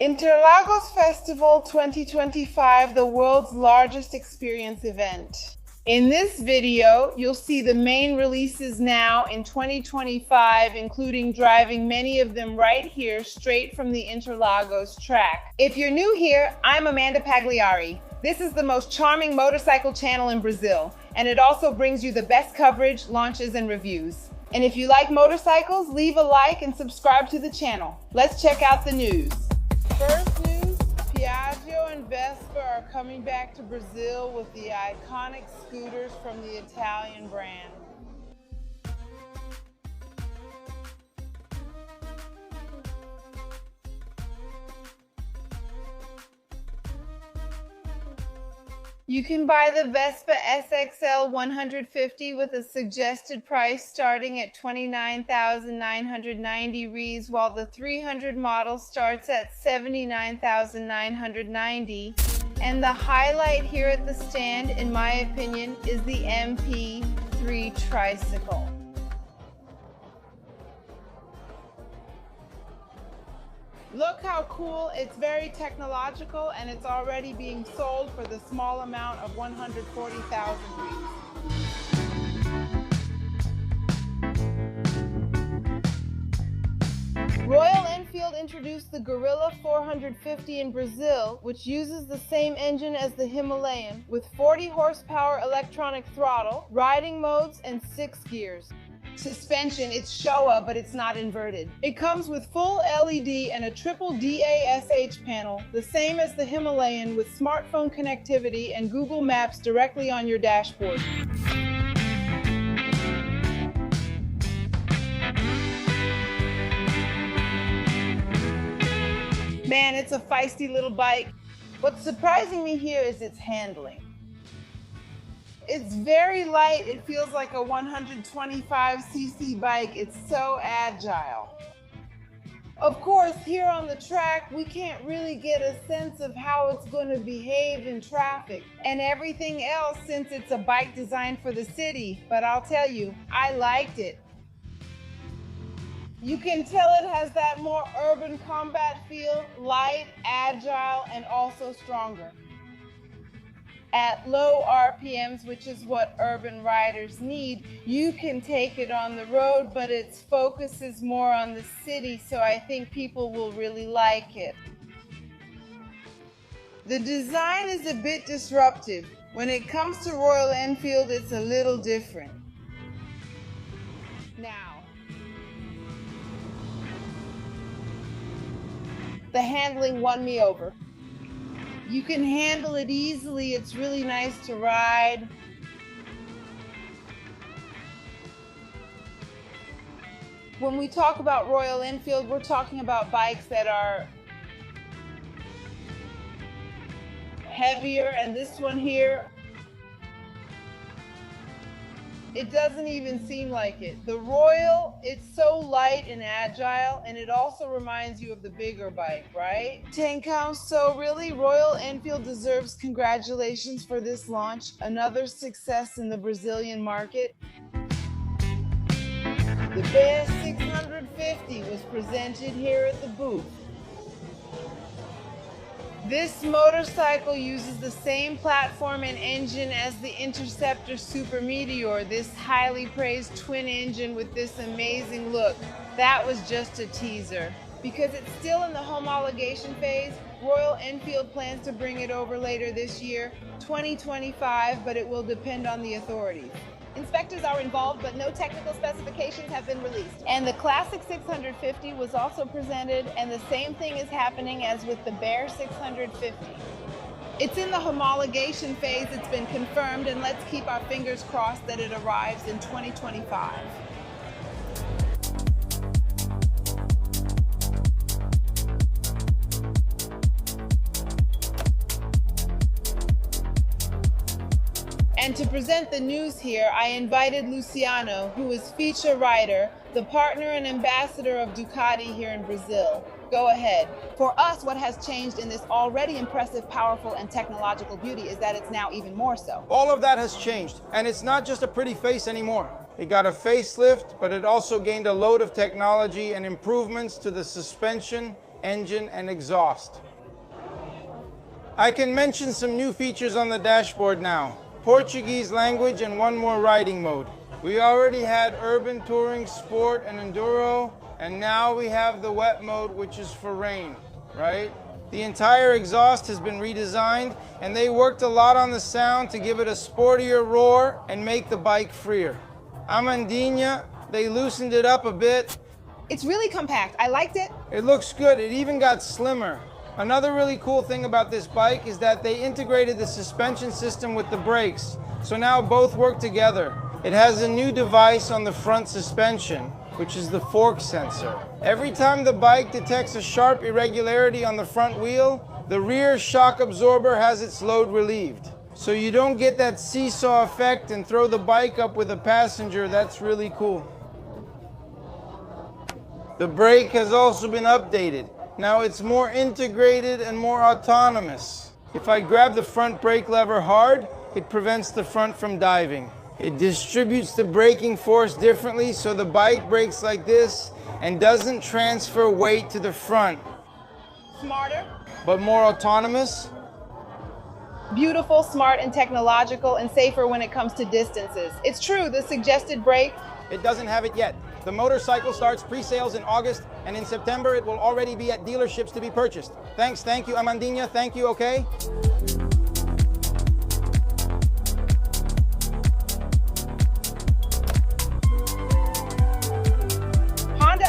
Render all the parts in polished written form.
Interlagos Festival 2025, the world's largest experience event. In this video, you'll see the main releases now in 2025, including driving many of them right here, straight from the Interlagos track. If you're new here, I'm Amanda Pagliari. This is the most charming motorcycle channel in Brazil, and it also brings you the best coverage, launches, and reviews. And if you like motorcycles, leave a like and subscribe to the channel. Let's check out the news. First news, Piaggio and Vespa are coming back to Brazil with the iconic scooters from the Italian brand. You can buy the Vespa SXL 150 with a suggested price starting at 29,990 Rs, while the 300 model starts at 79,990. And the highlight here at the stand, in my opinion, is the MP3 tricycle. Look how cool, it's very technological, and it's already being sold for the small amount of 140,000 Rs. Royal Enfield introduced the Gorilla 450 in Brazil, which uses the same engine as the Himalayan, with 40 horsepower electronic throttle, riding modes, and 6 gears. Suspension, it's Showa, but it's not inverted. It comes with full LED and a triple DASH panel, the same as the Himalayan, with smartphone connectivity and Google Maps directly on your dashboard. Man, it's a feisty little bike. What's surprising me here is its handling. It's very light. It feels like a 125cc bike. It's so agile. Of course, here on the track, we can't really get a sense of how it's going to behave in traffic and everything else, since it's a bike designed for the city. But I'll tell you, I liked it. You can tell it has that more urban combat feel, light, agile, and also stronger. At low RPMs, which is what urban riders need, you can take it on the road, but its focus is more on the city, so I think people will really like it. The design is a bit disruptive. When it comes to Royal Enfield, it's a little different. Now, the handling won me over. You can handle it easily. It's really nice to ride. When we talk about Royal Enfield, we're talking about bikes that are heavier, and this one here, it doesn't even seem like it. The Royal, it's so light and agile, and it also reminds you of the bigger bike, right? Tencão, so really, Royal Enfield deserves congratulations for this launch. Another success in the Brazilian market. The Bajaj 650 was presented here at the booth. This motorcycle uses the same platform and engine as the Interceptor Super Meteor, this highly praised twin engine with this amazing look. That was just a teaser. Because it's still in the homologation phase, Royal Enfield plans to bring it over later this year, 2025, but it will depend on the authorities. Inspectors are involved, but no technical specifications have been released. And the Classic 650 was also presented, and the same thing is happening as with the Bear 650. It's in the homologation phase, it's been confirmed, and let's keep our fingers crossed that it arrives in 2025. And to present the news here, I invited Luciano, who is feature rider, the partner and ambassador of Ducati here in Brazil. Go ahead. For us, what has changed in this already impressive, powerful, and technological beauty is that it's now even more so. All of that has changed, and it's not just a pretty face anymore. It got a facelift, but it also gained a load of technology and improvements to the suspension engine, and exhaust. I can mention some new features on the dashboard now. Portuguese language and one more riding mode. We already had urban touring, sport, and enduro, and now we have the wet mode, which is for rain, right? The entire exhaust has been redesigned, and they worked a lot on the sound to give it a sportier roar and make the bike freer. Amandinha, they loosened it up a bit. It's really compact. I liked it. It looks good. It even got slimmer. Another really cool thing about this bike is that they integrated the suspension system with the brakes, so now both work together. It has a new device on the front suspension, which is the fork sensor. Every time the bike detects a sharp irregularity on the front wheel, the rear shock absorber has its load relieved. So you don't get that seesaw effect and throw the bike up with a passenger. That's really cool. The brake has also been updated. Now it's more integrated and more autonomous. If I grab the front brake lever hard, it prevents the front from diving. It distributes the braking force differently, so the bike brakes like this and doesn't transfer weight to the front. Smarter. But more autonomous. Beautiful, smart, and technological, and safer when it comes to distances. It's true, the suggested brake. It doesn't have it yet. The motorcycle starts pre-sales in August, and in September it will already be at dealerships to be purchased. Thanks, thank you, Amandinha, thank you, okay?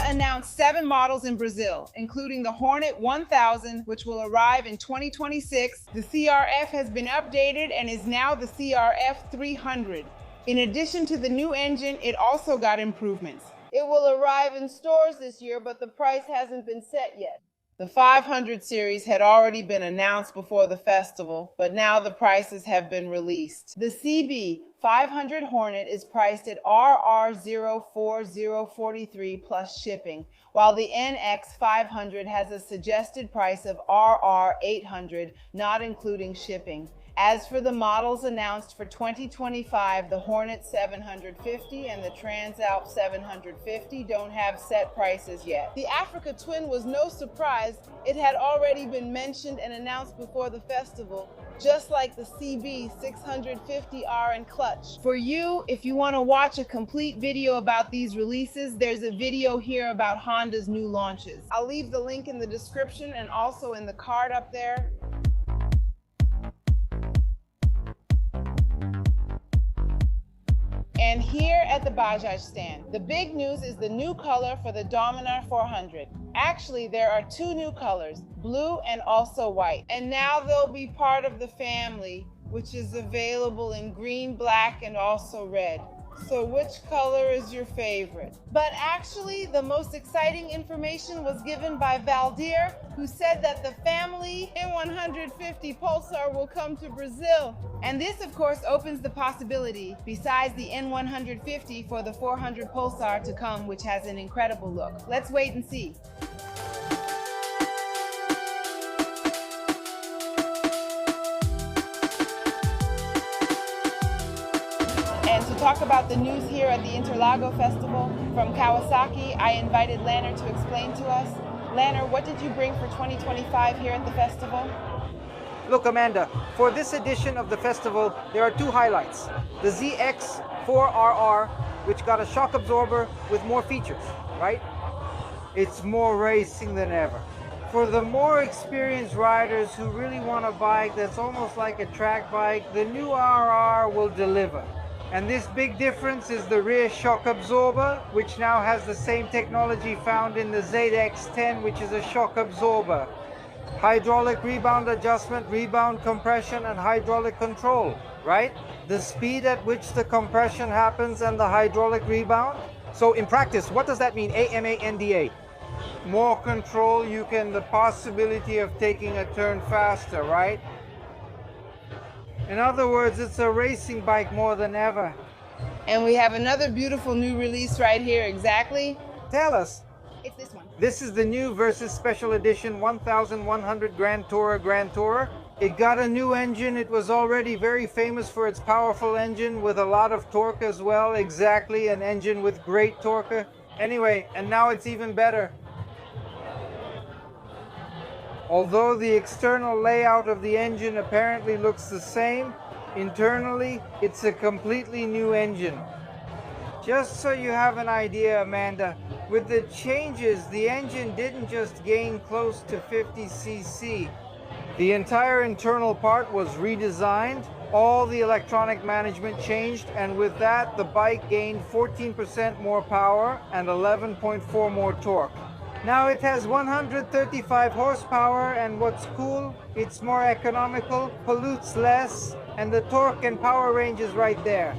Announced 7 models in Brazil, including the Hornet 1000, which will arrive in 2026. The CRF has been updated and is now the CRF 300. In addition to the new engine, it also got improvements. It will arrive in stores this year, but the price hasn't been set yet. The 500 series had already been announced before the festival, but now the prices have been released. The CB 500 Hornet is priced at RR04043 plus shipping, while the NX 500 has a suggested price of RR800, not including shipping. As for the models announced for 2025, the Hornet 750 and the Transalp 750 don't have set prices yet. The Africa Twin was no surprise. It had already been mentioned and announced before the festival, just like the CB 650R and Clutch. For you, if you want to watch a complete video about these releases, there's a video here about Honda's new launches. I'll leave the link in the description and also in the card up there. And here at the Bajaj stand, the big news is the new color for the Dominar 400. Actually, there are 2 new colors, blue and also white. And now they'll be part of the family, which is available in green, black, and also red. So which color is your favorite? But actually, the most exciting information was given by Valdir, who said that the family N150 Pulsar will come to Brazil. And this, of course, opens the possibility, besides the N150, for the 400 Pulsar to come, which has an incredible look. Let's wait and see. To talk about the news here at the Interlago Festival from Kawasaki, I invited Lanner to explain to us. Lanner, what did you bring for 2025 here at the festival? Look, Amanda, for this edition of the festival, there are 2 highlights. The ZX4RR, which got a shock absorber with more features, right? It's more racing than ever. For the more experienced riders who really want a bike that's almost like a track bike, the new RR will deliver. And this big difference is the rear shock absorber, which now has the same technology found in the ZX10, which is a shock absorber. Hydraulic rebound adjustment, rebound compression, and hydraulic control, right? The speed at which the compression happens and the hydraulic rebound. So in practice, what does that mean, AMANDA? More control, the possibility of taking a turn faster, right? In other words, it's a racing bike more than ever. And we have another beautiful new release right here, exactly. Tell us. It's this one. This is the new Versys Special Edition 1100 Grand Tourer. It got a new engine. It was already very famous for its powerful engine with a lot of torque as well. Exactly, an engine with great torque. Anyway, and now it's even better. Although the external layout of the engine apparently looks the same, internally it's a completely new engine. Just so you have an idea, Amanda, with the changes, the engine didn't just gain close to 50 cc. The entire internal part was redesigned, all the electronic management changed, and with that, the bike gained 14% more power and 11.4 more torque. Now it has 135 horsepower, and what's cool, it's more economical, pollutes less, and the torque and power range is right there.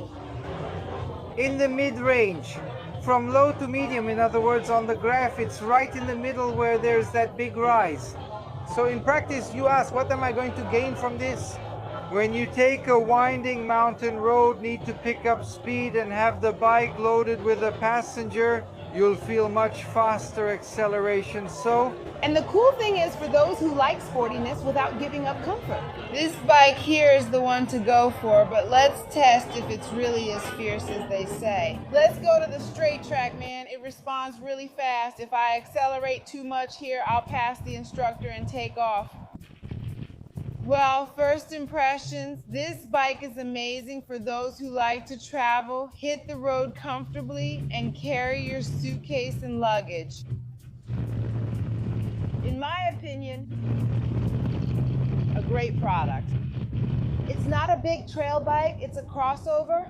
In the mid-range, from low to medium, in other words, on the graph, it's right in the middle where there's that big rise. So in practice, you ask, what am I going to gain from this? When you take a winding mountain road, need to pick up speed and have the bike loaded with a passenger, you'll feel much faster acceleration. And the cool thing is for those who like sportiness without giving up comfort. This bike here is the one to go for, but let's test if it's really as fierce as they say. Let's go to the straight track, man. It responds really fast. If I accelerate too much here, I'll pass the instructor and take off. Well, first impressions, this bike is amazing for those who like to travel, hit the road comfortably, and carry your suitcase and luggage. In my opinion, a great product. It's not a big trail bike, it's a crossover.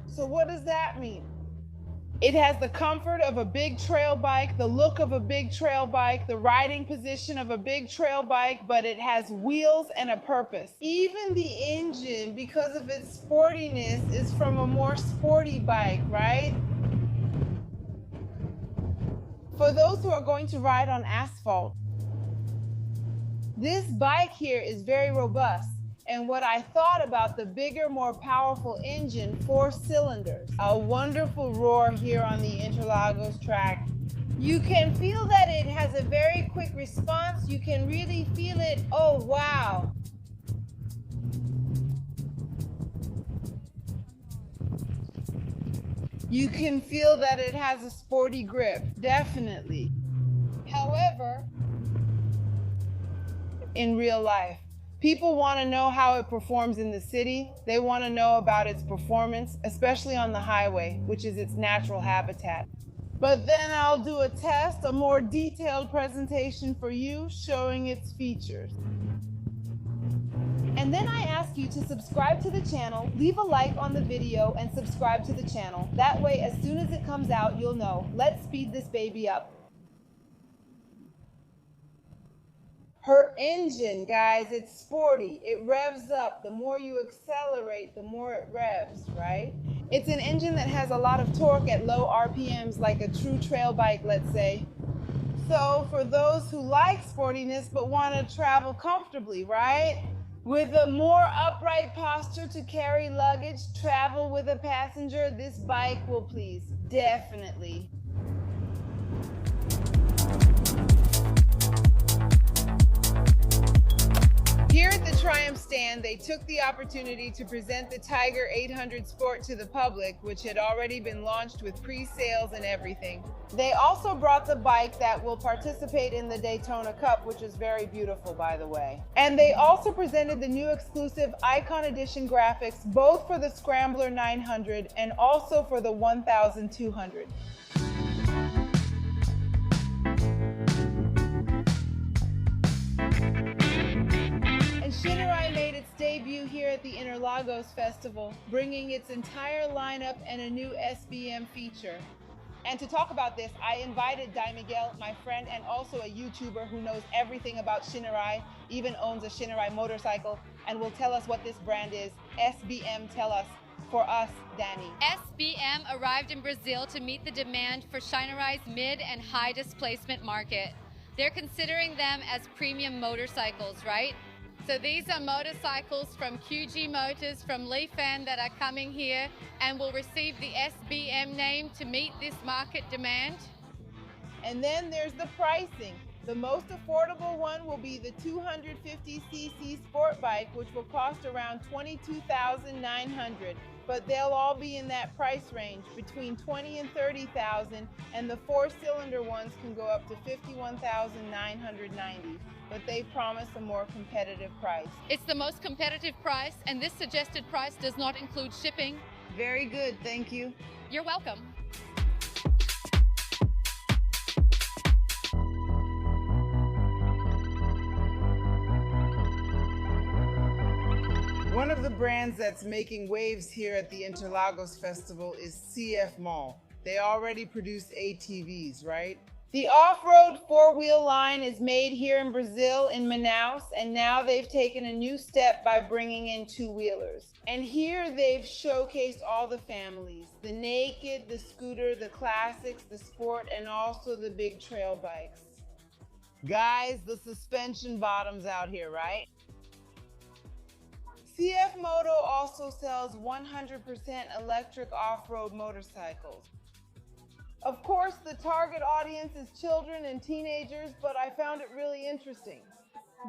So what does that mean? It has the comfort of a big trail bike, the look of a big trail bike, the riding position of a big trail bike, but it has wheels and a purpose. Even the engine, because of its sportiness, is from a more sporty bike, right? For those who are going to ride on asphalt, this bike here is very robust. And what I thought about the bigger, more powerful engine, 4 cylinders, a wonderful roar here on the Interlagos track. You can feel that it has a very quick response. You can really feel it. Oh, wow. You can feel that it has a sporty grip, definitely. However, in real life, people want to know how it performs in the city. They want to know about its performance, especially on the highway, which is its natural habitat. But then I'll do a test, a more detailed presentation for you showing its features. And then I ask you to subscribe to the channel, leave a like on the video, and subscribe to the channel. That way, as soon as it comes out, you'll know. Let's speed this baby up. Her engine, guys, it's sporty. It revs up. The more you accelerate, the more it revs, right? It's an engine that has a lot of torque at low RPMs, like a true trail bike, let's say. So for those who like sportiness but want to travel comfortably, right? With a more upright posture to carry luggage, travel with a passenger, this bike will please, definitely. Here at the Triumph stand, they took the opportunity to present the Tiger 800 Sport to the public, which had already been launched with pre-sales and everything. They also brought the bike that will participate in the Daytona Cup, which is very beautiful, by the way. And they also presented the new exclusive Icon Edition graphics, both for the Scrambler 900 and also for the 1200. Shinerai made its debut here at the Interlagos Festival, bringing its entire lineup and a new SBM feature. And to talk about this, I invited Di Miguel, my friend and also a YouTuber who knows everything about Shinerai, even owns a Shinerai motorcycle, and will tell us what this brand is. SBM, tell us. For us, Danny. SBM arrived in Brazil to meet the demand for Shinerai's mid and high displacement market. They're considering them as premium motorcycles, right? So these are motorcycles from QG Motors, from Leafan, that are coming here and will receive the SBM name to meet this market demand. And then there's the pricing. The most affordable one will be the 250cc sport bike, which will cost around $22,900. but they'll all be in that price range between 20 and 30,000, and the 4-cylinder ones can go up to 51,990. But they promise a more competitive price. It's the most competitive price, and this suggested price does not include shipping. Very good, thank you. You're welcome. One of the brands that's making waves here at the Interlagos Festival is CFMoto. They already produce ATVs, right? The off-road four-wheel line is made here in Brazil, in Manaus, and now they've taken a new step by bringing in two-wheelers. And here they've showcased all the families, the naked, the scooter, the classics, the sport, and also the big trail bikes. Guys, the suspension bottoms out here, right? CFMoto also sells 100% electric off-road motorcycles. Of course, the target audience is children and teenagers, but I found it really interesting.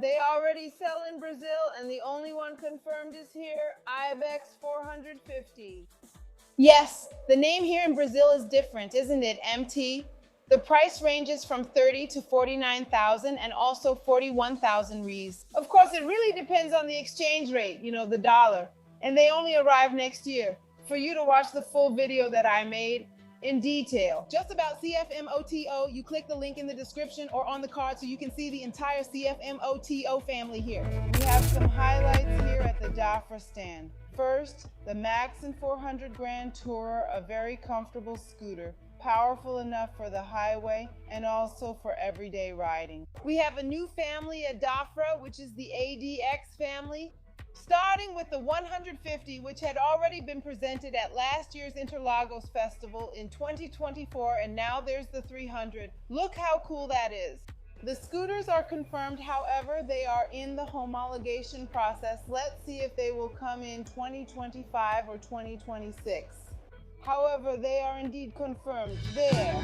They already sell in Brazil, and the only one confirmed is here, Ibex 450. Yes, the name here in Brazil is different, isn't it, MT? The price ranges from 30 to 49,000 and also 41,000 reais. Of course, it really depends on the exchange rate, the dollar. And they only arrive next year. For you to watch the full video that I made in detail, just about CFMoto, you click the link in the description or on the card so you can see the entire CFMoto family here. We have some highlights here at the Dafra stand. First, the Maxxon 400 Grand Tourer, a very comfortable scooter, powerful enough for the highway and also for everyday riding. We have a new family at Dafra, which is the ADX family. Starting with the 150, which had already been presented at last year's Interlagos Festival in 2024, and now there's the 300. Look how cool that is. The scooters are confirmed, however, they are in the homologation process. Let's see if they will come in 2025 or 2026. However, they are indeed confirmed. There.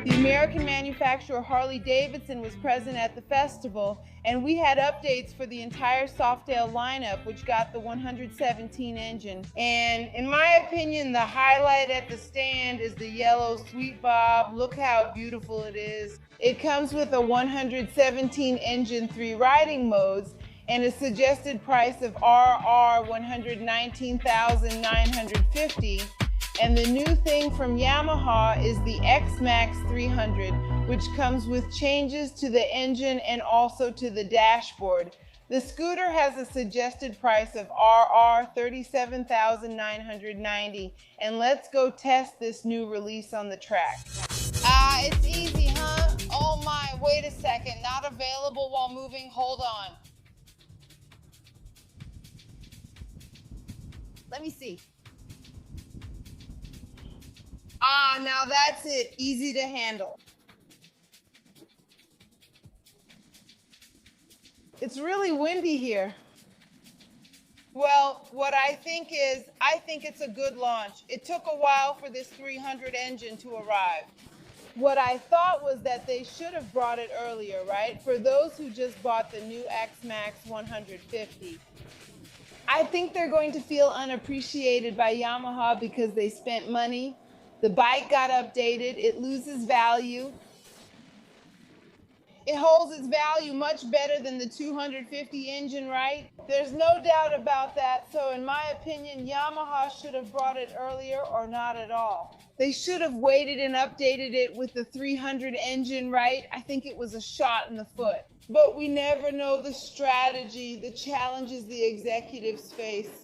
The American manufacturer Harley-Davidson was present at the festival, and we had updates for the entire Softail lineup, which got the 117 engine. And in my opinion, the highlight at the stand is the yellow Sweet Bob. Look how beautiful it is. It comes with a 117 engine, 3 riding modes, and a suggested price of RR 119,950. And the new thing from Yamaha is the X-Max 300, which comes with changes to the engine and also to the dashboard. The scooter has a suggested price of RR 37,990. And let's go test this new release on the track. It's easy, huh? Oh my, wait a second, not available while moving, hold on. Let me see. Now that's it. Easy to handle. It's really windy here. Well, what I think it's a good launch. It took a while for this 300 engine to arrive. What I thought was that they should have brought it earlier, right? For those who just bought the new X-Max 150. I think they're going to feel unappreciated by Yamaha because they spent money. The bike got updated, it loses value. It holds its value much better than the 250 engine, right? There's no doubt about that. So in my opinion, Yamaha should have brought it earlier or not at all. They should have waited and updated it with the 300 engine, right? I think it was a shot in the foot. But we never know the strategy, the challenges the executives face.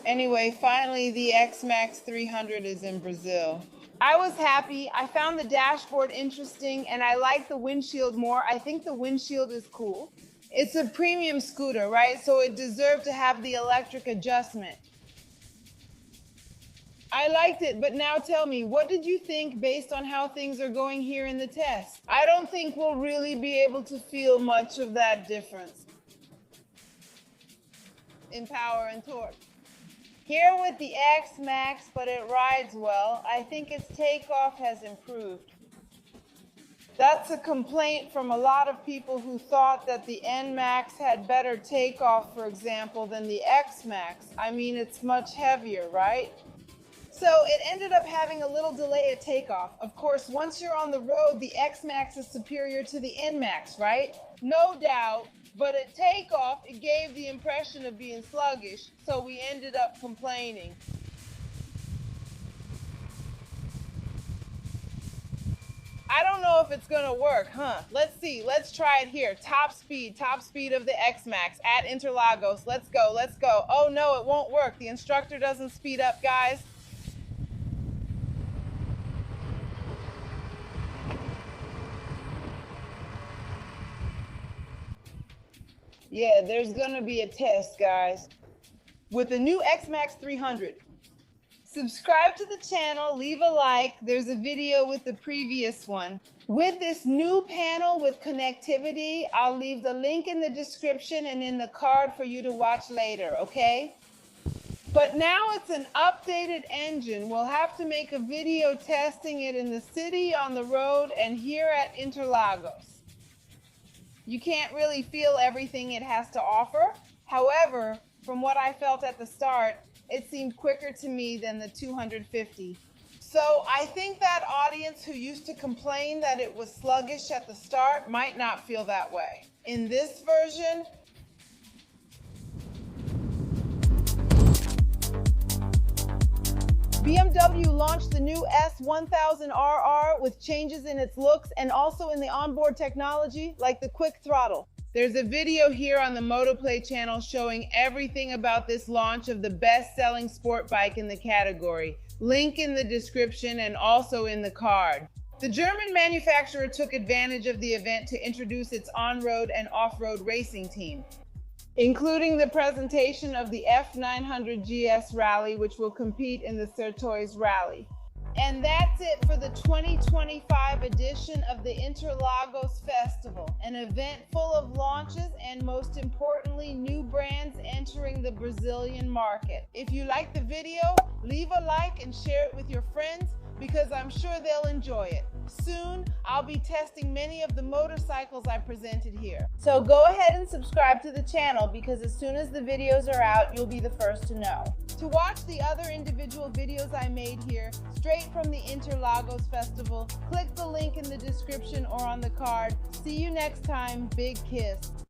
Anyway, finally, the X-Max 300 is in Brazil. I was happy. I found the dashboard interesting, and I like the windshield more. I think the windshield is cool. It's a premium scooter, right? So it deserved to have the electric adjustment. I liked it, but now tell me, what did you think based on how things are going here in the test? I don't think we'll really be able to feel much of that difference in power and torque. Here with the X-Max, but it rides well. I think its takeoff has improved. That's a complaint from a lot of people who thought that the NMAX had better takeoff, for example, than the X-Max. I mean, it's much heavier, right? So it ended up having a little delay at takeoff. Of course, once you're on the road, the X-Max is superior to the NMAX, right? No doubt, but at takeoff, it gave the impression of being sluggish, so we ended up complaining. I don't know if it's gonna work, huh? Let's see, let's try it here. Top speed of the X-Max at Interlagos. Let's go, let's go. Oh no, it won't work. The instructor doesn't speed up, guys. Yeah, there's gonna be a test, guys. With the new X-Max 300. Subscribe to the channel, leave a like. There's a video with the previous one. With this new panel with connectivity, I'll leave the link in the description and in the card for you to watch later, okay? But now it's an updated engine. We'll have to make a video testing it in the city, on the road, and here at Interlagos. You can't really feel everything it has to offer. However, from what I felt at the start, it seemed quicker to me than the 250. So I think that audience who used to complain that it was sluggish at the start might not feel that way. In this version, BMW launched the new S1000RR with changes in its looks and also in the onboard technology like the quick throttle. There's a video here on the MotoPlay channel showing everything about this launch of the best-selling sport bike in the category. Link in the description and also in the card. The German manufacturer took advantage of the event to introduce its on-road and off-road racing team, including the presentation of the F900 GS Rally, which will compete in the Sertoys Rally. And that's it for the 2025 edition of the Interlagos Festival, an event full of launches and, most importantly, new brands entering the Brazilian market. If you like the video, leave a like and share it with your friends because I'm sure they'll enjoy it. Soon, I'll be testing many of the motorcycles I presented here. So go ahead and subscribe to the channel because as soon as the videos are out, you'll be the first to know. To watch the other individual videos I made here, straight from the Interlagos Festival, click the link in the description or on the card. See you next time. Big kiss.